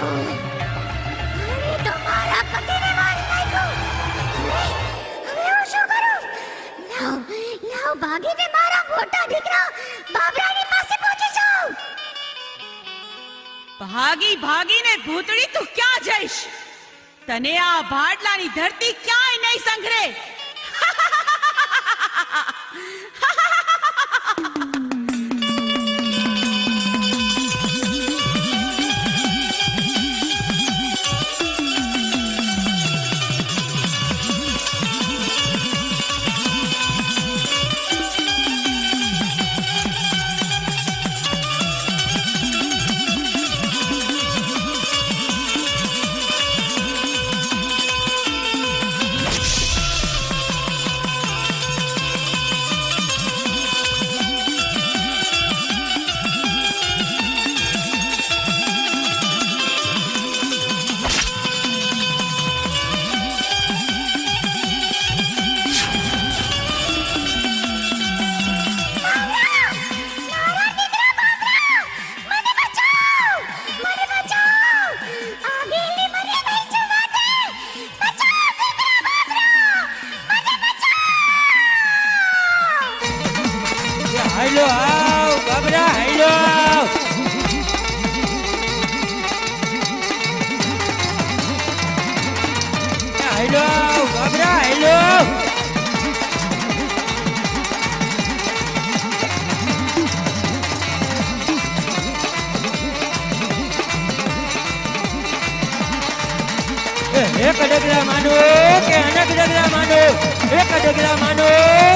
તો મારા પતિને મારી નાખ્યો. હવે હું શું કરું? લાવ ભાગીને મારા મોટા દીકરા બાબરાની પાસે પહોંચી જાઉં. ભાગીને ભૂતળી તું ક્યાં જઈશ? તને આ ભાડલાની ધરતી ક્યાંય નહીં સંઘરે. હાલો આવ બાબરા હાલો હાલો બાબરા હાલો એક ડગલા માંડો કે અનેક ડગલા માંડો એક ડગલા માંડો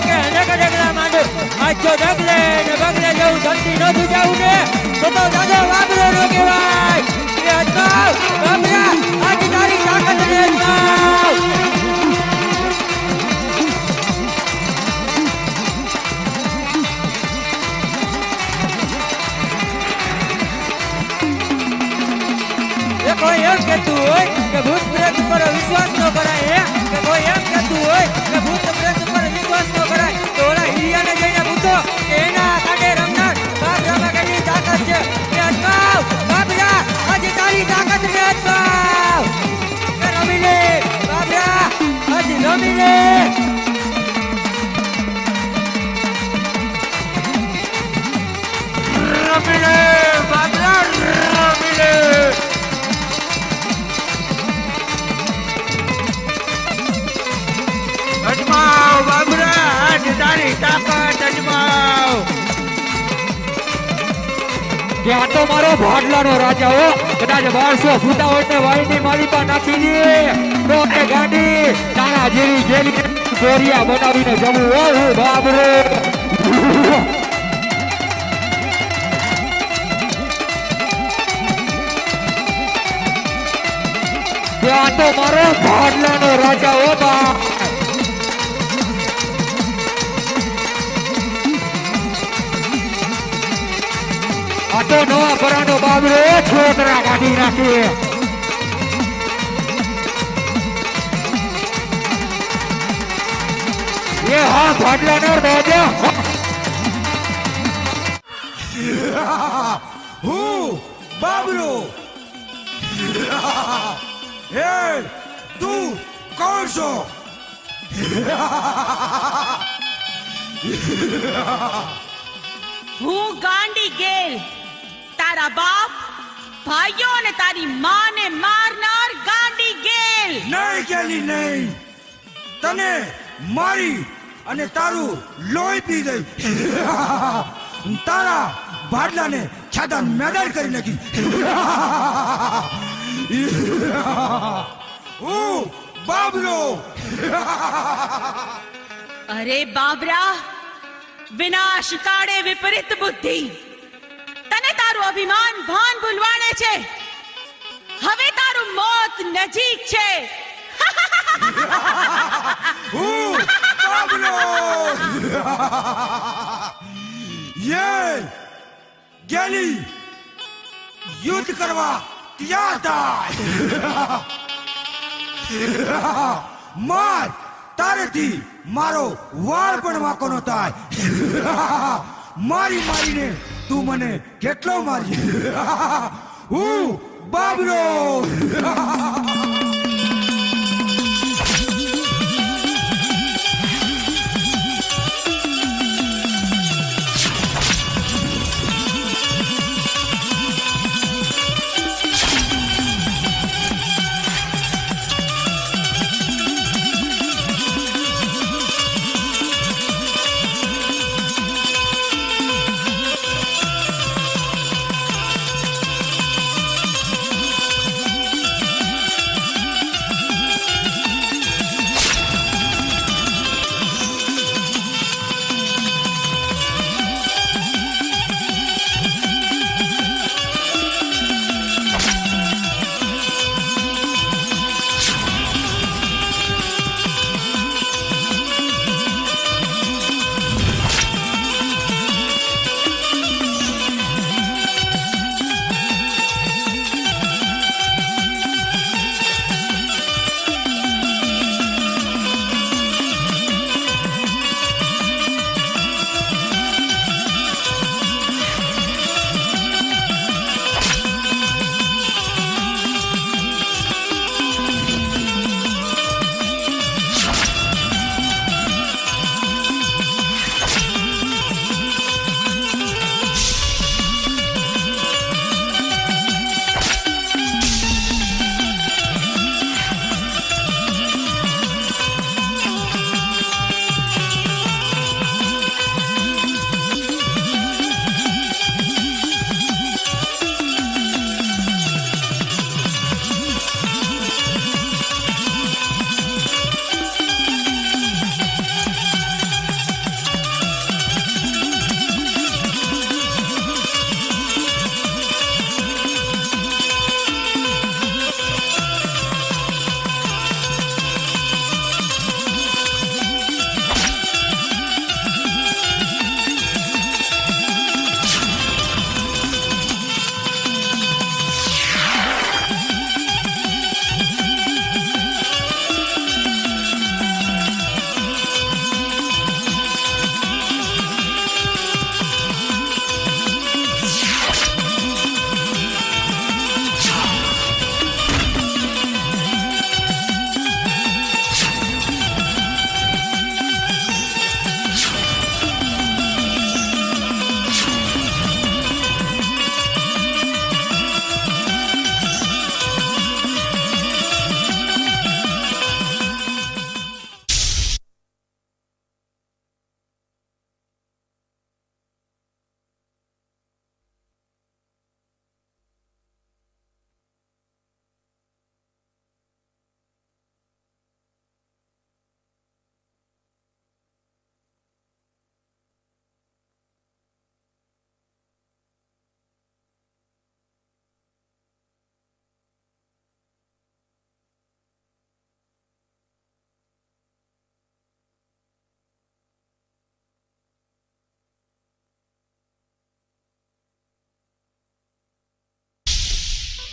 કે અનેક ડગલા માંડો આજ જો ડગલે ને બગલે જેવું ધરતી નતું જાવું ને તો દાદા બાબરો નો કહેવાય એ અજમાવ બાબરા આજ તારી તાકાત ને અજમાવ કોઈ એમ કહેતું હોય કે ભૂત પ્રેત ઉપર વિશ્વાસ ન કરાય કે કોઈ એમ કહેતું હોય કે ભૂત પ્રેત ઉપર વિશ્વાસ ન કરાય તો ઓલા હિરિયાને જઈને પૂછો કે એના કાંડે રમનાર બાબરામાં કેટલી તાકાત છે કે અજમાવ બાબરા આજે તારી તાકાત ને અજમાવ કે રમી લે બાબરા આજે રમી લે રમી લે બાબરા રમી લે અજમાવ બાબરા આજ તારી તાકાત અજમાવ ત્યાં તો મારો ભાડલાનો રાજા હો કદાચ 1200 ફૂટા હોય તો વાઈની માલિકા નાખી દે તો એ ગાડી તારા જેવી જેવી ગોરિયા બનાવીને જવું હો હું બાબરો ત્યાં તો મારો ભાડલાનો રાજા હો બા આટો નવા પરાનો બાબરો છોકરા કાઢી નાખીએ એ હા ભાડલાનો રાજા હું બાબરો હે તું કોણ છો હું ગાંડી ગેલ તારા બાપ ભાઈઓ અને તારી માને મારનાર ગાંડી ગેલ. નહીં ગેલી નહીં તને મારી અને તારું લોહી પી ગઈ તારા ભાડલાને છાતા મેદાન કરી નાખી હું બાબરો અરે બાબરા વિનાશ કાળે વિપરીત બુદ્ધિ તને તારું અભિમાન ભાન ભૂલવાડે છે. હવે તારું મોત નજીક છે. હું બાબરો યે ગેલી યુદ્ધ કરવા તૈયાર થાય માર તારેથી મારો વાળ પણ વાંકો ન થાય મારી મારીને તું મને કેટલો મારી હું બાબરો.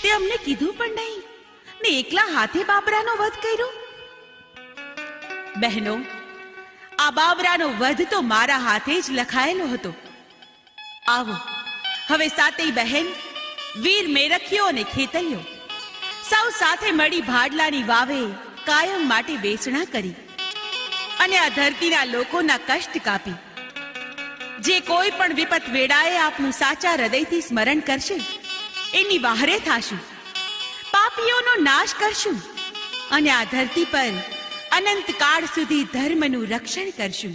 તે અમને કીધું પણ નહીં ને એકલા હાથે બાબરાનો વધ કર્યો. બહેનો, આ બાબરાનો વધ તો મારા હાથે જ લખાયેલો હતો. આવો હવે સાતેય બહેન, વીર મેરખીઓ અને ખેતલીઓ સૌ સાથે મળી ભાડલાની વાવે કાયમ માટે બેસણા કરી અને આ ધરતીના લોકોના કષ્ટ કાપી. જે કોઈ પણ વિપત વેળાએ આપનું સાચા હૃદયથી સ્મરણ કરશે એની બહારે થાશું, પાપીઓનો નાશ કરશું અને આ ધરતી પર અનંત કાળ સુધી ધર્મનું રક્ષણ કરશું.